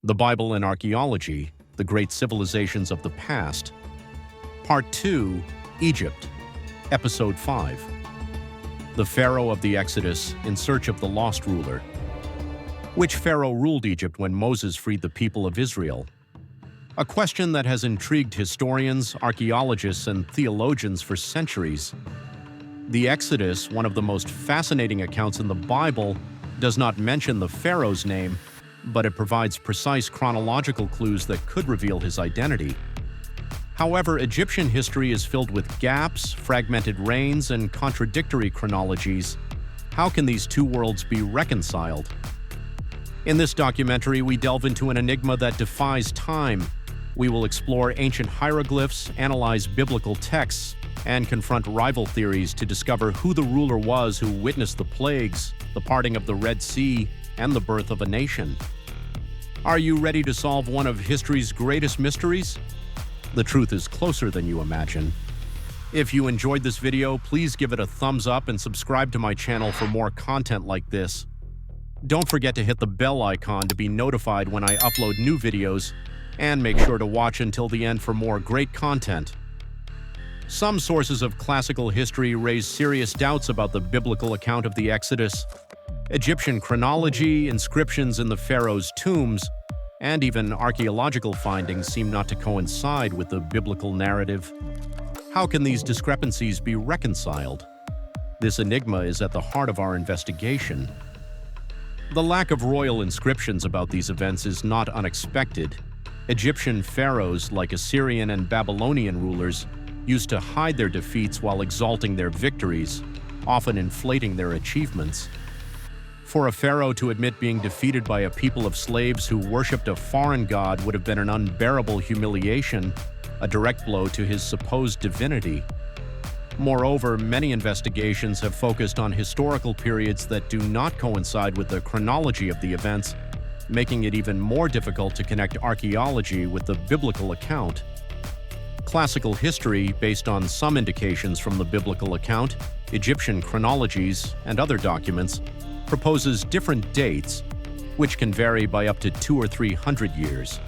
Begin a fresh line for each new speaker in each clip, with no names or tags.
The Bible and Archaeology, the Great Civilizations of the Past. Part 2, Egypt, Episode 5. The Pharaoh of the Exodus in search of the lost ruler. Which pharaoh ruled Egypt when Moses freed the people of Israel? A question that has intrigued historians, archaeologists, and theologians for centuries. The Exodus, one of the most fascinating accounts in the Bible, does not mention the pharaoh's name, but it provides precise chronological clues that could reveal his identity. However, Egyptian history is filled with gaps, fragmented reigns, and contradictory chronologies. How can these two worlds be reconciled? In this documentary, we delve into an enigma that defies time. We will explore ancient hieroglyphs, analyze biblical texts, and confront rival theories to discover who the ruler was who witnessed the plagues, the parting of the Red Sea, and the birth of a nation. Are you ready to solve one of history's greatest mysteries? The truth is closer than you imagine. If you enjoyed this video, please give it a thumbs up and subscribe to my channel for more content like this. Don't forget to hit the bell icon to be notified when I upload new videos, and make sure to watch until the end for more great content. Some sources of classical history raise serious doubts about the biblical account of the Exodus. Egyptian chronology, inscriptions in the pharaoh's tombs, and even archaeological findings seem not to coincide with the biblical narrative. How can these discrepancies be reconciled? This enigma is at the heart of our investigation. The lack of royal inscriptions about these events is not unexpected. Egyptian pharaohs, like Assyrian and Babylonian rulers, used to hide their defeats while exalting their victories, often inflating their achievements. For a pharaoh to admit being defeated by a people of slaves who worshipped a foreign god would have been an unbearable humiliation, a direct blow to his supposed divinity. Moreover, many investigations have focused on historical periods that do not coincide with the chronology of the events, making it even more difficult to connect archaeology with the biblical account. Classical history, based on some indications from the biblical account, Egyptian chronologies, and other documents, proposes different dates, which can vary by up to 200 or 300 years.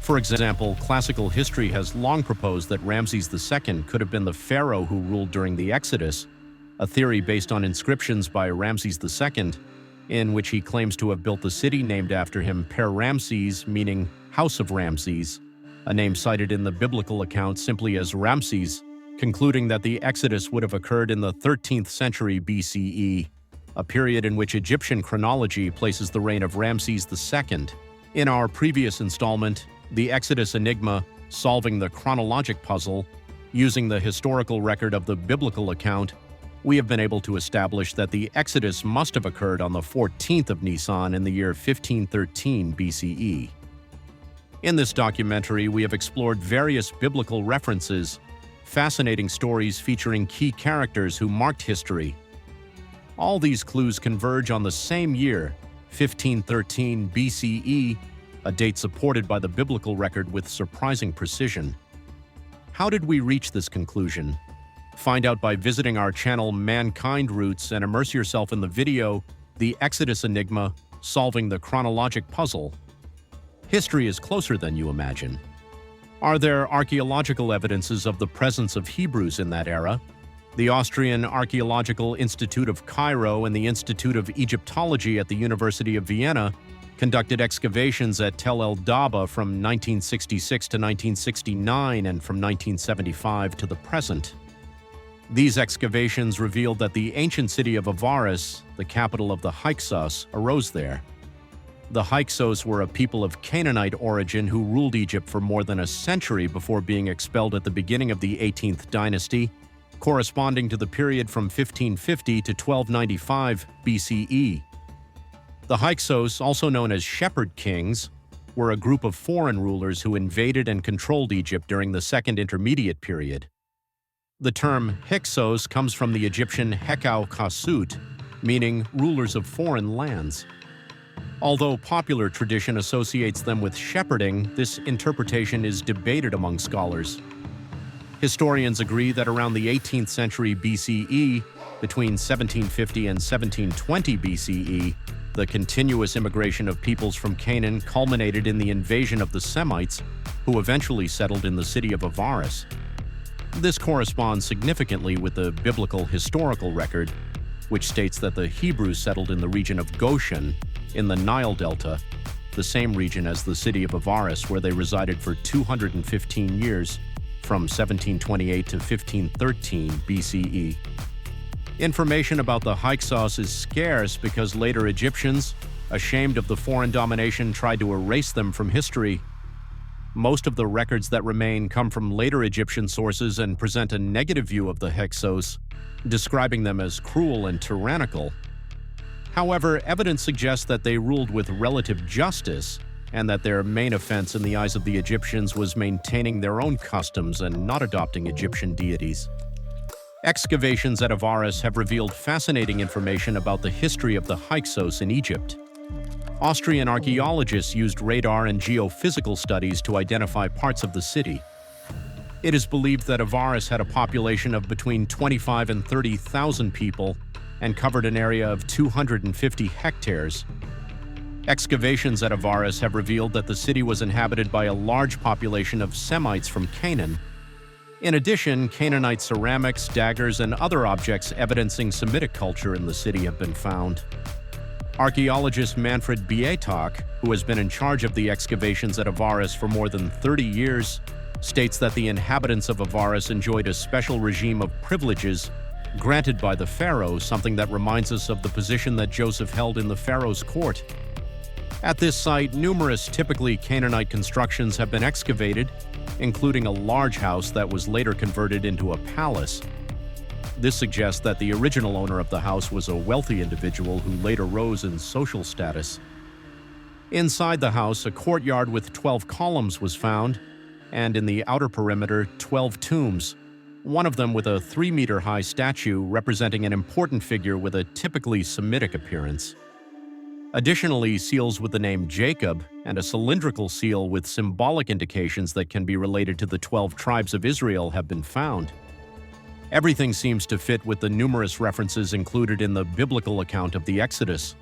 For example, classical history has long proposed that Ramses II could have been the pharaoh who ruled during the Exodus, a theory based on inscriptions by Ramses II, in which he claims to have built the city named after him, Per-Ramses, meaning House of Ramses, a name cited in the biblical account simply as Ramses, concluding that the Exodus would have occurred in the 13th century BCE, a period in which Egyptian chronology places the reign of Ramses II. In our previous installment, The Exodus Enigma, Solving the Chronologic Puzzle, using the historical record of the biblical account, we have been able to establish that the Exodus must have occurred on the 14th of Nisan in the year 1513 BCE. In this documentary, we have explored various biblical references, fascinating stories featuring key characters who marked history. All these clues converge on the same year, 1513 BCE, a date supported by the biblical record with surprising precision. How did we reach this conclusion? Find out by visiting our channel Mankind Roots and immerse yourself in the video, The Exodus Enigma, Solving the Chronologic Puzzle. History is closer than you imagine. Are there archaeological evidences of the presence of Hebrews in that era? The Austrian Archaeological Institute of Cairo and the Institute of Egyptology at the University of Vienna conducted excavations at Tel el-Daba from 1966 to 1969 and from 1975 to the present. These excavations revealed that the ancient city of Avaris, the capital of the Hyksos, arose there. The Hyksos were a people of Canaanite origin who ruled Egypt for more than a century before being expelled at the beginning of the 18th dynasty, corresponding to the period from 1550 to 1295 BCE. The Hyksos, also known as Shepherd Kings, were a group of foreign rulers who invaded and controlled Egypt during the Second Intermediate Period. The term Hyksos comes from the Egyptian Hekau Kasut, meaning rulers of foreign lands. Although popular tradition associates them with shepherding, this interpretation is debated among scholars. Historians agree that around the 18th century BCE, between 1750 and 1720 BCE, The continuous immigration of peoples from Canaan culminated in the invasion of the Semites, who eventually settled in the city of Avaris. This corresponds significantly with the biblical historical record, which states that the Hebrews settled in the region of Goshen, in the Nile Delta, the same region as the city of Avaris, where they resided for 215 years, from 1728 to 1513 BCE. Information about the Hyksos is scarce because later Egyptians, ashamed of the foreign domination, tried to erase them from history. Most of the records that remain come from later Egyptian sources and present a negative view of the Hyksos, describing them as cruel and tyrannical. However, evidence suggests that they ruled with relative justice and that their main offense in the eyes of the Egyptians was maintaining their own customs and not adopting Egyptian deities. Excavations at Avaris have revealed fascinating information about the history of the Hyksos in Egypt. Austrian archaeologists used radar and geophysical studies to identify parts of the city. It is believed that Avaris had a population of between 25 and 30,000 people and covered an area of 250 hectares. Excavations at Avaris have revealed that the city was inhabited by a large population of Semites from Canaan. In addition, Canaanite ceramics, daggers, and other objects evidencing Semitic culture in the city have been found. Archaeologist Manfred Bietak, who has been in charge of the excavations at Avaris for more than 30 years, states that the inhabitants of Avaris enjoyed a special regime of privileges granted by the pharaoh, something that reminds us of the position that Joseph held in the pharaoh's court. At this site, numerous typically Canaanite constructions have been excavated, including a large house that was later converted into a palace. This suggests that the original owner of the house was a wealthy individual who later rose in social status. Inside the house, a courtyard with 12 columns was found, and in the outer perimeter, 12 tombs, one of them with a 3-meter-high statue representing an important figure with a typically Semitic appearance. Additionally, seals with the name Jacob and a cylindrical seal with symbolic indications that can be related to the 12 tribes of Israel have been found. Everything seems to fit with the numerous references included in the biblical account of the Exodus.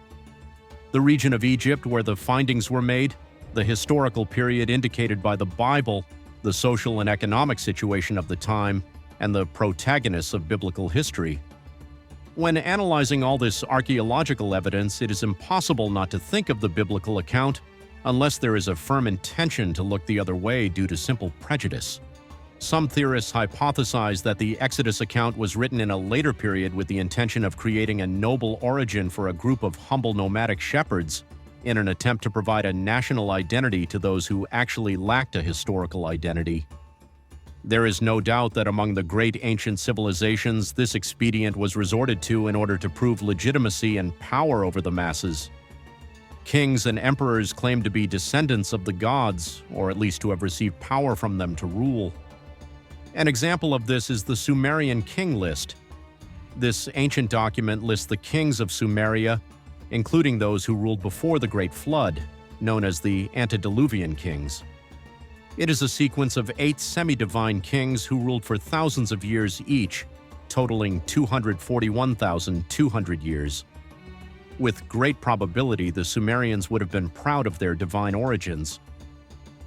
The region of Egypt where the findings were made, the historical period indicated by the Bible, the social and economic situation of the time, and the protagonists of biblical history. When analyzing all this archaeological evidence, it is impossible not to think of the biblical account unless there is a firm intention to look the other way due to simple prejudice. Some theorists hypothesize that the Exodus account was written in a later period with the intention of creating a noble origin for a group of humble nomadic shepherds in an attempt to provide a national identity to those who actually lacked a historical identity. There is no doubt that among the great ancient civilizations, this expedient was resorted to in order to prove legitimacy and power over the masses. Kings and emperors claimed to be descendants of the gods, or at least to have received power from them to rule. An example of this is the Sumerian king list. This ancient document lists the kings of Sumeria, including those who ruled before the Great Flood, known as the antediluvian kings. It is a sequence of 8 semi-divine kings who ruled for thousands of years each, totaling 241,200 years. With great probability, the Sumerians would have been proud of their divine origins.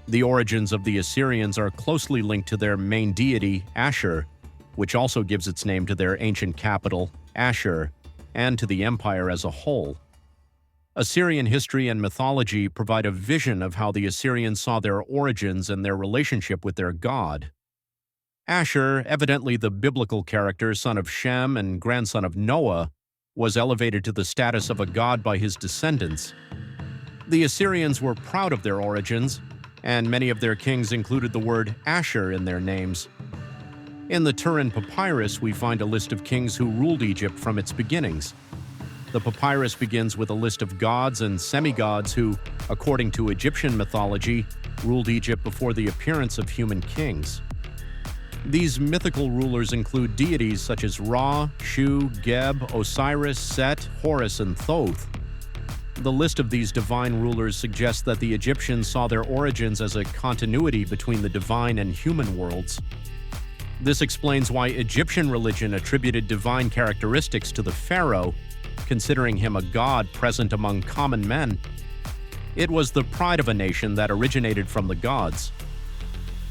The origins of the Assyrians are closely linked to their main deity, Ashur, which also gives its name to their ancient capital, Ashur, and to the empire as a whole. Assyrian history and mythology provide a vision of how the Assyrians saw their origins and their relationship with their god. Ashur, evidently the biblical character, son of Shem and grandson of Noah, was elevated to the status of a god by his descendants. The Assyrians were proud of their origins, and many of their kings included the word Ashur in their names. In the Turin Papyrus, we find a list of kings who ruled Egypt from its beginnings. The papyrus begins with a list of gods and semi-gods who, according to Egyptian mythology, ruled Egypt before the appearance of human kings. These mythical rulers include deities such as Ra, Shu, Geb, Osiris, Set, Horus, and Thoth. The list of these divine rulers suggests that the Egyptians saw their origins as a continuity between the divine and human worlds. This explains why Egyptian religion attributed divine characteristics to the pharaoh, considering him a god present among common men. It was the pride of a nation that originated from the gods.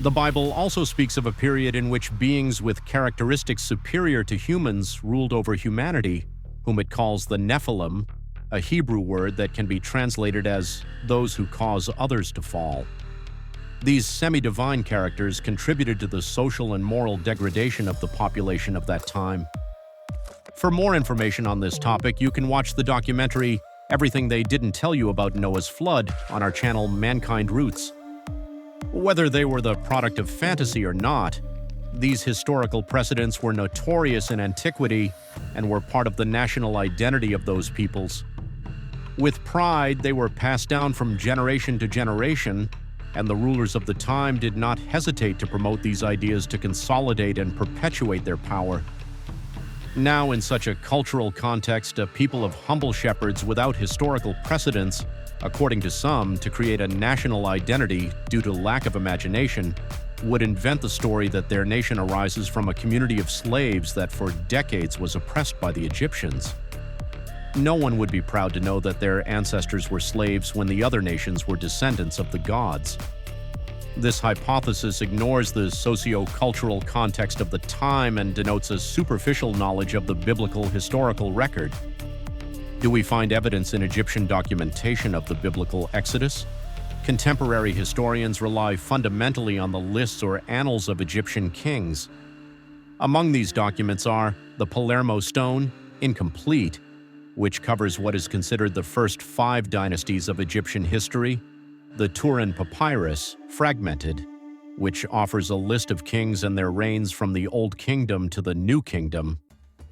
The Bible also speaks of a period in which beings with characteristics superior to humans ruled over humanity, whom it calls the Nephilim, a Hebrew word that can be translated as those who cause others to fall. These semi-divine characters contributed to the social and moral degradation of the population of that time. For more information on this topic, you can watch the documentary Everything They Didn't Tell You About Noah's Flood on our channel Mankind Roots. Whether they were the product of fantasy or not, these historical precedents were notorious in antiquity and were part of the national identity of those peoples. With pride, they were passed down from generation to generation, and the rulers of the time did not hesitate to promote these ideas to consolidate and perpetuate their power. Now, in such a cultural context, a people of humble shepherds without historical precedents, according to some, to create a national identity due to lack of imagination, would invent the story that their nation arises from a community of slaves that for decades was oppressed by the Egyptians. No one would be proud to know that their ancestors were slaves when the other nations were descendants of the gods. This hypothesis ignores the socio-cultural context of the time and denotes a superficial knowledge of the biblical historical record. Do we find evidence in Egyptian documentation of the biblical Exodus? Contemporary historians rely fundamentally on the lists or annals of Egyptian kings. Among these documents are the Palermo Stone, incomplete, which covers what is considered the first 5 dynasties of Egyptian history, the Turin Papyrus, fragmented, which offers a list of kings and their reigns from the Old Kingdom to the New Kingdom,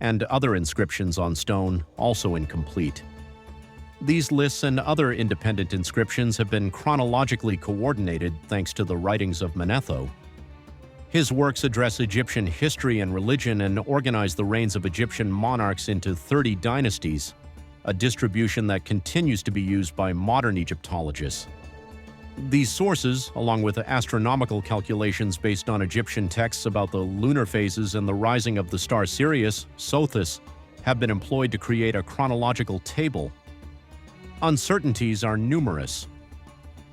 and other inscriptions on stone, also incomplete. These lists and other independent inscriptions have been chronologically coordinated thanks to the writings of Manetho. His works address Egyptian history and religion and organize the reigns of Egyptian monarchs into 30 dynasties, a distribution that continues to be used by modern Egyptologists. These sources, along with astronomical calculations based on Egyptian texts about the lunar phases and the rising of the star Sirius, Sothis, have been employed to create a chronological table. Uncertainties are numerous.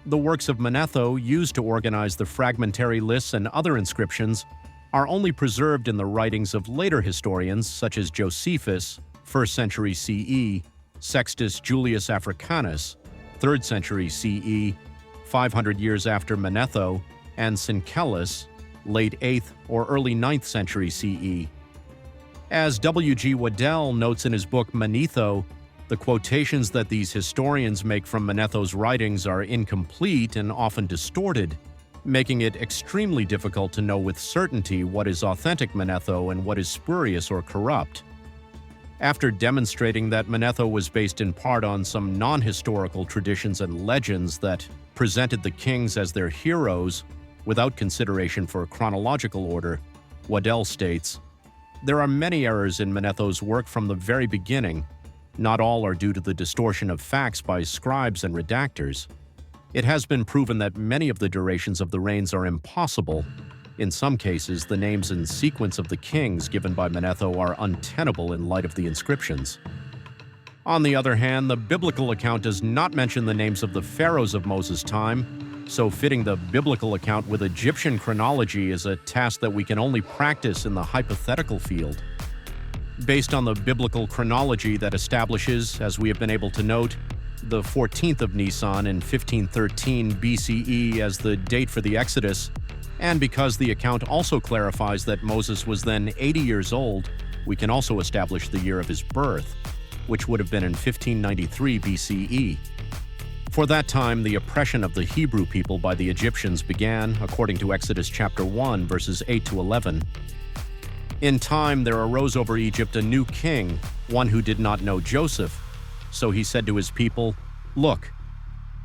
The works of Manetho, used to organize the fragmentary lists and other inscriptions, are only preserved in the writings of later historians such as Josephus, 1st century CE, Sextus Julius Africanus, 3rd century CE, 500 years after Manetho, and Syncellus, late 8th or early 9th century CE. As W.G. Waddell notes in his book Manetho, the quotations that these historians make from Manetho's writings are incomplete and often distorted, making it extremely difficult to know with certainty what is authentic Manetho and what is spurious or corrupt. After demonstrating that Manetho was based in part on some non-historical traditions and legends that presented the kings as their heroes without consideration for chronological order, Waddell states, "There are many errors in Manetho's work from the very beginning. Not all are due to the distortion of facts by scribes and redactors. It has been proven that many of the durations of the reigns are impossible. In some cases, the names and sequence of the kings given by Manetho are untenable in light of the inscriptions." On the other hand, the biblical account does not mention the names of the pharaohs of Moses' time, so fitting the biblical account with Egyptian chronology is a task that we can only practice in the hypothetical field. Based on the biblical chronology that establishes, as we have been able to note, the 14th of Nisan in 1513 BCE as the date for the Exodus, and because the account also clarifies that Moses was then 80 years old, we can also establish the year of his birth, which would have been in 1593 BCE. For that time, the oppression of the Hebrew people by the Egyptians began, according to Exodus chapter 1, verses 8 to 11. In time, there arose over Egypt a new king, one who did not know Joseph. So he said to his people, "Look,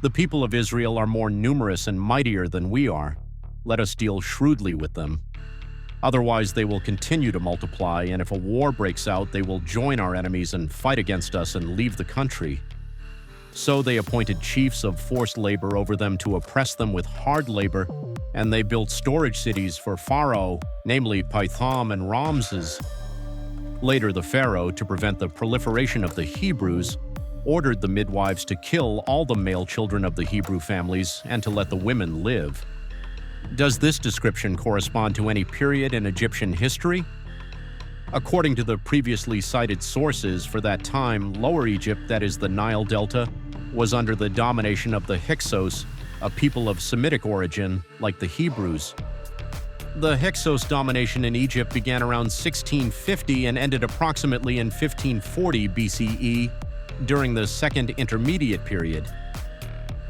the people of Israel are more numerous and mightier than we are. Let us deal shrewdly with them. Otherwise, they will continue to multiply, and if a war breaks out, they will join our enemies and fight against us and leave the country." So they appointed chiefs of forced labor over them to oppress them with hard labor, and they built storage cities for Pharaoh, namely Pithom and Ramses. Later, the pharaoh, to prevent the proliferation of the Hebrews, ordered the midwives to kill all the male children of the Hebrew families and to let the women live. Does this description correspond to any period in Egyptian history? According to the previously cited sources, for that time, Lower Egypt, that is the Nile Delta, was under the domination of the Hyksos, a people of Semitic origin, like the Hebrews. The Hyksos domination in Egypt began around 1650 and ended approximately in 1540 BCE during the Second Intermediate Period.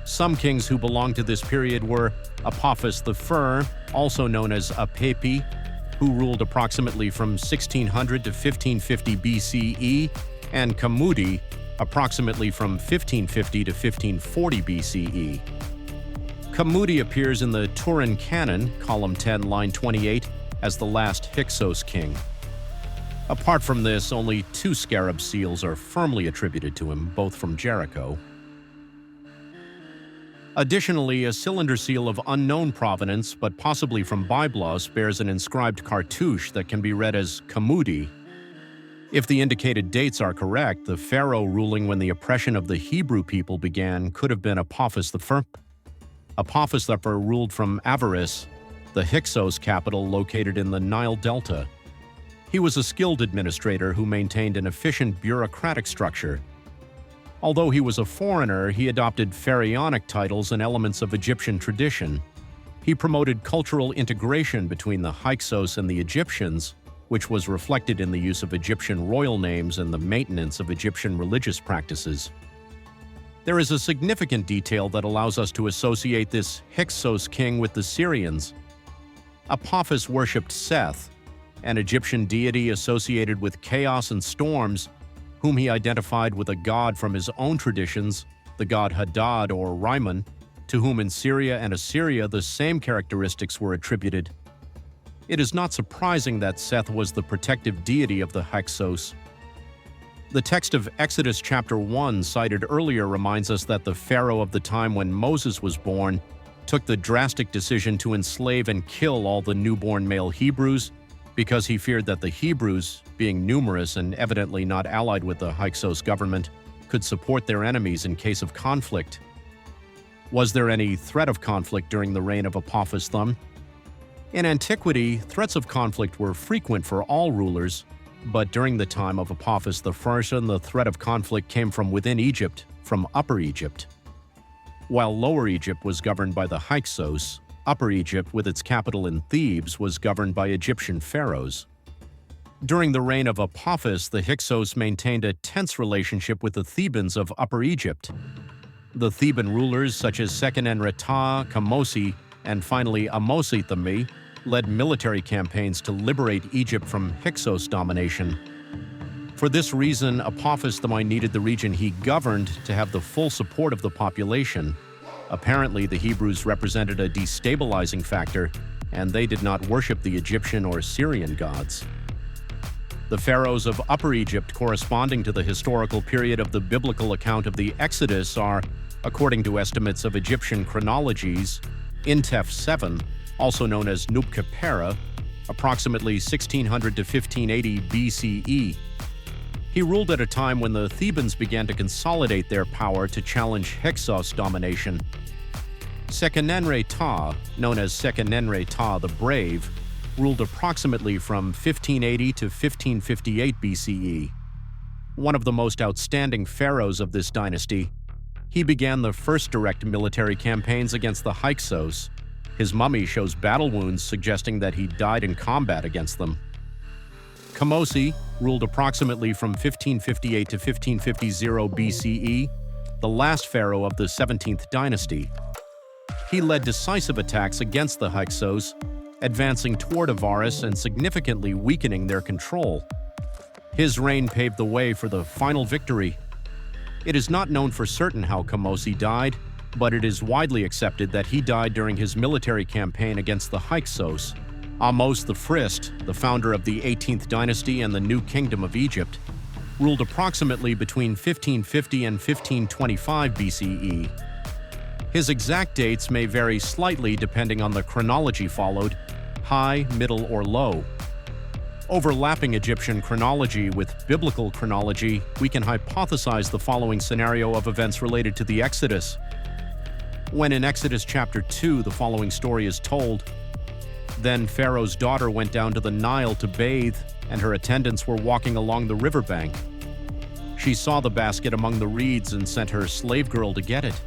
Some kings who belonged to this period were Apophis I, also known as Apepi, who ruled approximately from 1600 to 1550 BCE, and Kamudi, approximately from 1550 to 1540 BCE. Kamudi appears in the Turin Canon, column 10, line 28, as the last Hyksos king. Apart from this, only 2 scarab seals are firmly attributed to him, both from Jericho. Additionally, a cylinder seal of unknown provenance, but possibly from Byblos, bears an inscribed cartouche that can be read as Kamudi. If the indicated dates are correct, the pharaoh ruling when the oppression of the Hebrew people began could have been Apophis I. Apophis I ruled from Avaris, the Hyksos capital located in the Nile Delta. He was a skilled administrator who maintained an efficient bureaucratic structure. Although he was a foreigner, he adopted pharaonic titles and elements of Egyptian tradition. He promoted cultural integration between the Hyksos and the Egyptians, which was reflected in the use of Egyptian royal names and the maintenance of Egyptian religious practices. There is a significant detail that allows us to associate this Hyksos king with the Syrians. Apophis worshipped Seth, an Egyptian deity associated with chaos and storms, whom he identified with a god from his own traditions, the god Hadad or Rimmon, to whom in Syria and Assyria the same characteristics were attributed. It is not surprising that Seth was the protective deity of the Hyksos. The text of Exodus chapter 1 cited earlier reminds us that the pharaoh of the time when Moses was born took the drastic decision to enslave and kill all the newborn male Hebrews because he feared that the Hebrews, being numerous and evidently not allied with the Hyksos government, could support their enemies in case of conflict. Was there any threat of conflict during the reign of Apophis I? In antiquity, threats of conflict were frequent for all rulers, but during the time of Apophis I, the threat of conflict came from within Egypt, from Upper Egypt. While Lower Egypt was governed by the Hyksos, Upper Egypt, with its capital in Thebes, was governed by Egyptian pharaohs. During the reign of Apophis, the Hyksos maintained a tense relationship with the Thebans of Upper Egypt. The Theban rulers such as Seqenenre-Ptah, Kamosi, and finally Amosithemi led military campaigns to liberate Egypt from Hyksos domination. For this reason, Apophis I needed the region he governed to have the full support of the population. Apparently, the Hebrews represented a destabilizing factor, and they did not worship the Egyptian or Syrian gods. The pharaohs of Upper Egypt corresponding to the historical period of the biblical account of the Exodus are, according to estimates of Egyptian chronologies, Intef VII, also known as Nubkepera, approximately 1600 to 1580 BCE. He ruled at a time when the Thebans began to consolidate their power to challenge Hyksos domination. Seqenenre-Ptah, known as Seqenenre-Ptah the Brave, ruled approximately from 1580 to 1558 BCE. One of the most outstanding pharaohs of this dynasty, he began the first direct military campaigns against the Hyksos. His mummy shows battle wounds suggesting that he died in combat against them. Kamosi ruled approximately from 1558 to 1550 BCE, the last pharaoh of the 17th dynasty. He led decisive attacks against the Hyksos, advancing toward Avaris and significantly weakening their control. His reign paved the way for the final victory. It is not known for certain how Kamosi died, but it is widely accepted that he died during his military campaign against the Hyksos. Ahmose I, the founder of the 18th dynasty and the New Kingdom of Egypt, ruled approximately between 1550 and 1525 BCE. His exact dates may vary slightly depending on the chronology followed, high, middle, or low. Overlapping Egyptian chronology with biblical chronology, we can hypothesize the following scenario of events related to the Exodus. When in Exodus chapter 2 the following story is told, "Then Pharaoh's daughter went down to the Nile to bathe, and her attendants were walking along the riverbank. She saw the basket among the reeds and sent her slave girl to get it.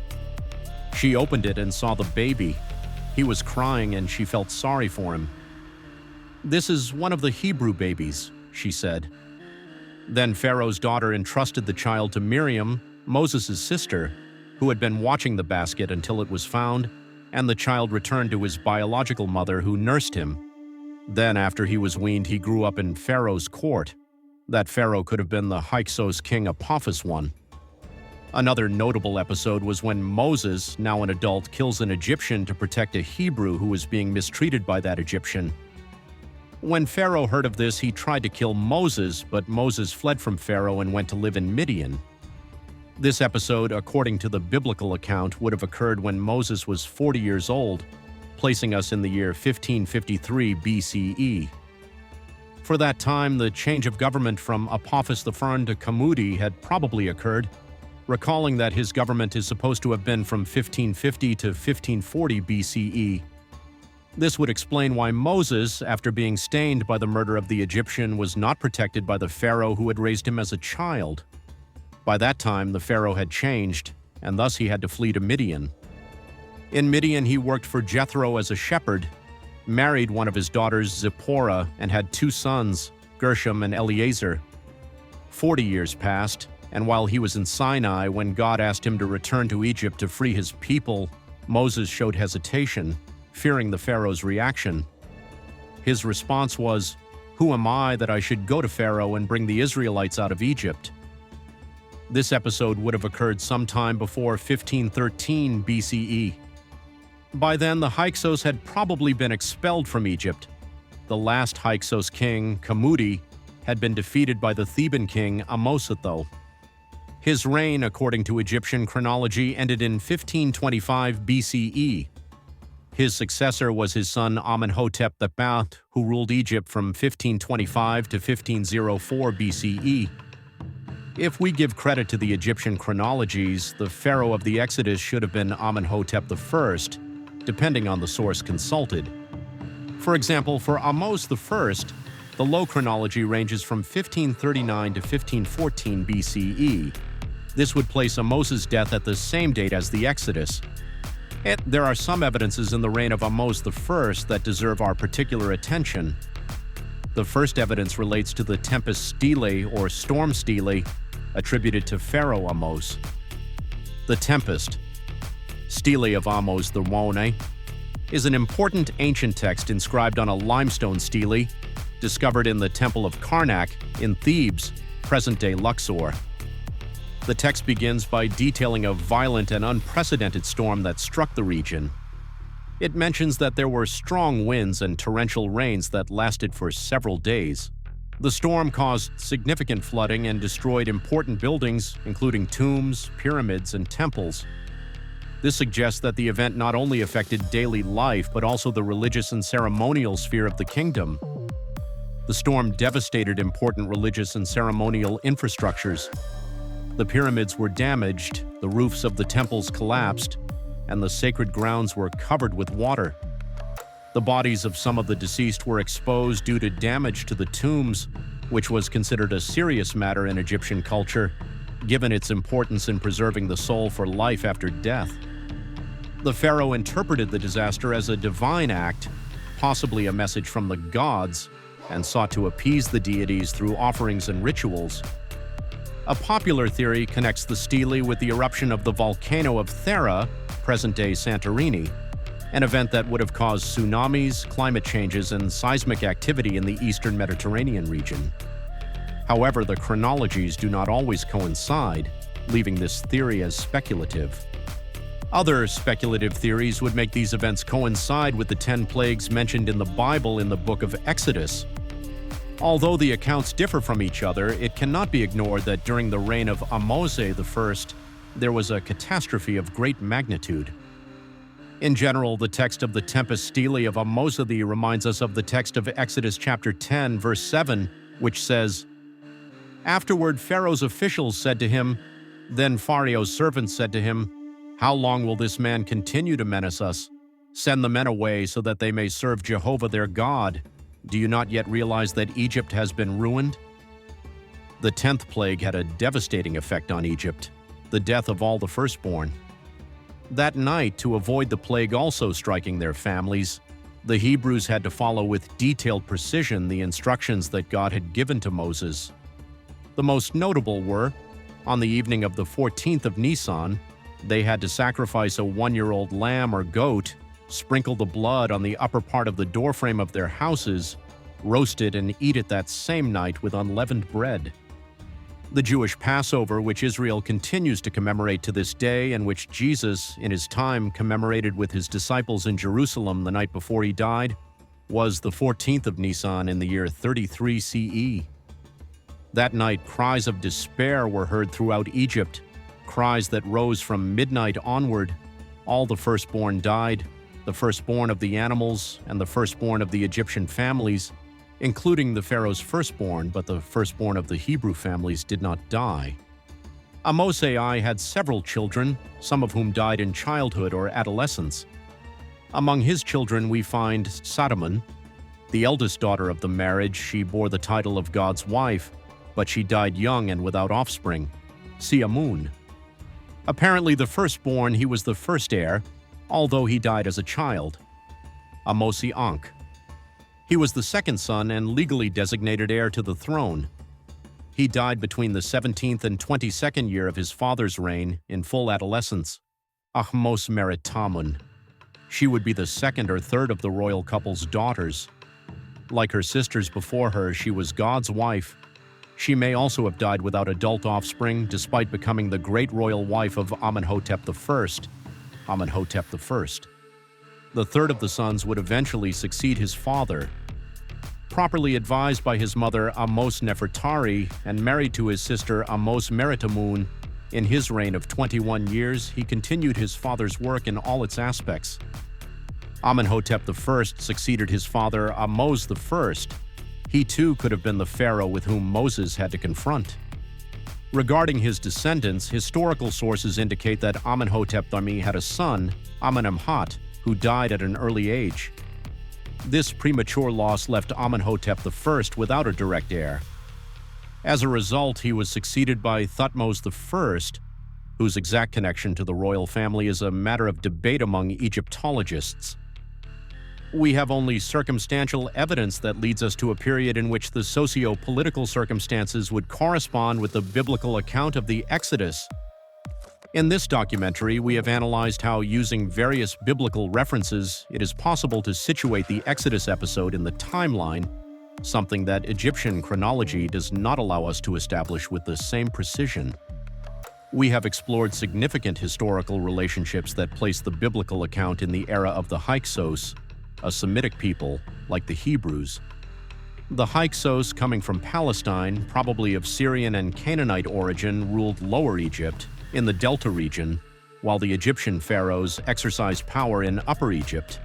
She opened it and saw the baby. He was crying and she felt sorry for him. 'This is one of the Hebrew babies,' she said. Then Pharaoh's daughter entrusted the child to Miriam, Moses' sister, who had been watching the basket until it was found, and the child returned to his biological mother, who nursed him. Then, after he was weaned, he grew up in Pharaoh's court. That Pharaoh could have been the Hyksos king Apophis I. Another notable episode was when Moses, now an adult, kills an Egyptian to protect a Hebrew who was being mistreated by that Egyptian. When Pharaoh heard of this, he tried to kill Moses, but Moses fled from Pharaoh and went to live in Midian. This episode, according to the biblical account, would have occurred when Moses was 40 years old, placing us in the year 1553 BCE. For that time, the change of government from Apophis I to Kamudi had probably occurred, recalling that his government is supposed to have been from 1550 to 1540 BCE. This would explain why Moses, after being stained by the murder of the Egyptian, was not protected by the Pharaoh who had raised him as a child. By that time, the Pharaoh had changed, and thus he had to flee to Midian. In Midian, he worked for Jethro as a shepherd, married one of his daughters, Zipporah, and had 2 sons, Gershom and Eleazar. 40 years passed, and while he was in Sinai, when God asked him to return to Egypt to free his people, Moses showed hesitation, fearing the Pharaoh's reaction. His response was, "Who am I that I should go to Pharaoh and bring the Israelites out of Egypt?" This episode would have occurred sometime before 1513 BCE. By then, the Hyksos had probably been expelled from Egypt. The last Hyksos king, Kamudi, had been defeated by the Theban king Amosatho. His reign, according to Egyptian chronology, ended in 1525 BCE. His successor was his son Amenhotep II, who ruled Egypt from 1525 to 1504 BCE. If we give credit to the Egyptian chronologies, the pharaoh of the Exodus should have been Amenhotep I, depending on the source consulted. For example, for Ahmose I, the low chronology ranges from 1539 to 1514 BCE. This would place Ahmose's death at the same date as the Exodus. Yet there are some evidences in the reign of Ahmose I that deserve our particular attention. The first evidence relates to the tempest stele, or storm stele, attributed to Pharaoh Ahmose. The tempest, Stele of Ahmose the Wone, is an important ancient text inscribed on a limestone stele discovered in the Temple of Karnak in Thebes, present-day Luxor. The text begins by detailing a violent and unprecedented storm that struck the region. It mentions that there were strong winds and torrential rains that lasted for several days. The storm caused significant flooding and destroyed important buildings, including tombs, pyramids, and temples. This suggests that the event not only affected daily life, but also the religious and ceremonial sphere of the kingdom. The storm devastated important religious and ceremonial infrastructures. The pyramids were damaged, the roofs of the temples collapsed, and the sacred grounds were covered with water. The bodies of some of the deceased were exposed due to damage to the tombs, which was considered a serious matter in Egyptian culture, given its importance in preserving the soul for life after death. The pharaoh interpreted the disaster as a divine act, possibly a message from the gods, and sought to appease the deities through offerings and rituals. A popular theory connects the stele with the eruption of the volcano of Thera, present-day Santorini, an event that would have caused tsunamis, climate changes, and seismic activity in the eastern Mediterranean region. However, the chronologies do not always coincide, leaving this theory as speculative. Other speculative theories would make these events coincide with the 10 plagues mentioned in the Bible in the book of Exodus. Although the accounts differ from each other, it cannot be ignored that during the reign of Ahmose I, there was a catastrophe of great magnitude. In general, the text of the Tempest Stele of Ahmose reminds us of the text of Exodus chapter 10, verse 7, which says, "Afterward Pharaoh's officials said to him, then Pharaoh's servants said to him, 'How long will this man continue to menace us? Send the men away so that they may serve Jehovah their God. Do you not yet realize that Egypt has been ruined?'" The 10th plague had a devastating effect on Egypt, the death of all the firstborn. That night, to avoid the plague also striking their families, the Hebrews had to follow with detailed precision the instructions that God had given to Moses. The most notable were, on the evening of the 14th of Nisan, they had to sacrifice a 1-year-old lamb or goat, sprinkle the blood on the upper part of the doorframe of their houses, roast it and eat it that same night with unleavened bread. The Jewish Passover, which Israel continues to commemorate to this day and which Jesus, in his time, commemorated with his disciples in Jerusalem the night before he died, was the 14th of Nisan in the year 33 CE. That night, cries of despair were heard throughout Egypt, cries that rose from midnight onward. All the firstborn died, the firstborn of the animals and the firstborn of the Egyptian families, including the Pharaoh's firstborn, but the firstborn of the Hebrew families did not die. Ahmose had several children, some of whom died in childhood or adolescence. Among his children we find Sadamon. The eldest daughter of the marriage, she bore the title of God's wife, but she died young and without offspring. Siamun. Apparently the firstborn, he was the first heir, although he died as a child. Amosi-Ankh. He was the second son and legally designated heir to the throne. He died between the 17th and 22nd year of his father's reign in full adolescence. Ahmose-Meritamun. She would be the second or third of the royal couple's daughters. Like her sisters before her, she was God's wife. She may also have died without adult offspring, despite becoming the great royal wife of Amenhotep I. Amenhotep I. The third of the sons would eventually succeed his father. Properly advised by his mother Ahmose-Nefertari and married to his sister Ahmose-Meritamun, in his reign of 21 years, he continued his father's work in all its aspects. Amenhotep I succeeded his father Ahmose I. He too could have been the pharaoh with whom Moses had to confront. Regarding his descendants, historical sources indicate that Amenhotep III had a son, Amenemhat, who died at an early age. This premature loss left Amenhotep I without a direct heir. As a result, he was succeeded by Thutmose I, whose exact connection to the royal family is a matter of debate among Egyptologists. We have only circumstantial evidence that leads us to a period in which the socio-political circumstances would correspond with the biblical account of the Exodus. In this documentary, we have analyzed how, using various biblical references, it is possible to situate the Exodus episode in the timeline, something that Egyptian chronology does not allow us to establish with the same precision. We have explored significant historical relationships that place the biblical account in the era of the Hyksos, a Semitic people like the Hebrews. The Hyksos, coming from Palestine, probably of Syrian and Canaanite origin, ruled Lower Egypt, in the Delta region, while the Egyptian pharaohs exercised power in Upper Egypt.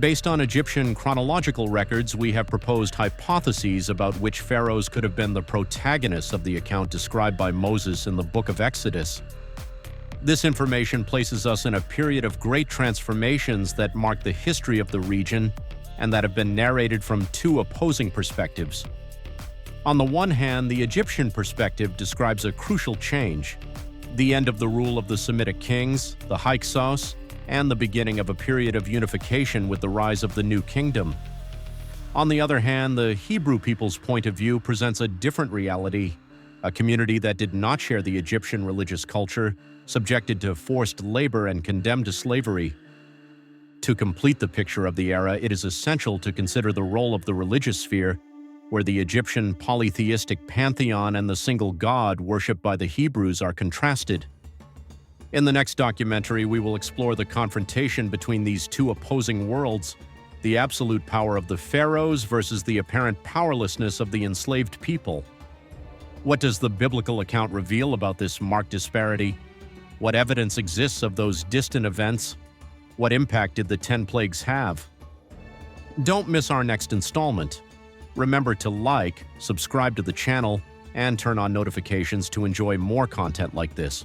Based on Egyptian chronological records, we have proposed hypotheses about which pharaohs could have been the protagonists of the account described by Moses in the Book of Exodus. This information places us in a period of great transformations that mark the history of the region and that have been narrated from two opposing perspectives. On the one hand, the Egyptian perspective describes a crucial change: the end of the rule of the Semitic kings, the Hyksos, and the beginning of a period of unification with the rise of the new kingdom. On the other hand, the Hebrew people's point of view presents a different reality, a community that did not share the Egyptian religious culture, subjected to forced labor and condemned to slavery. To complete the picture of the era, it is essential to consider the role of the religious sphere, where the Egyptian polytheistic pantheon and the single god worshipped by the Hebrews are contrasted. In the next documentary, we will explore the confrontation between these two opposing worlds, the absolute power of the pharaohs versus the apparent powerlessness of the enslaved people. What does the biblical account reveal about this marked disparity? What evidence exists of those distant events? What impact did the 10 plagues have? Don't miss our next installment. Remember to like, subscribe to the channel, and turn on notifications to enjoy more content like this.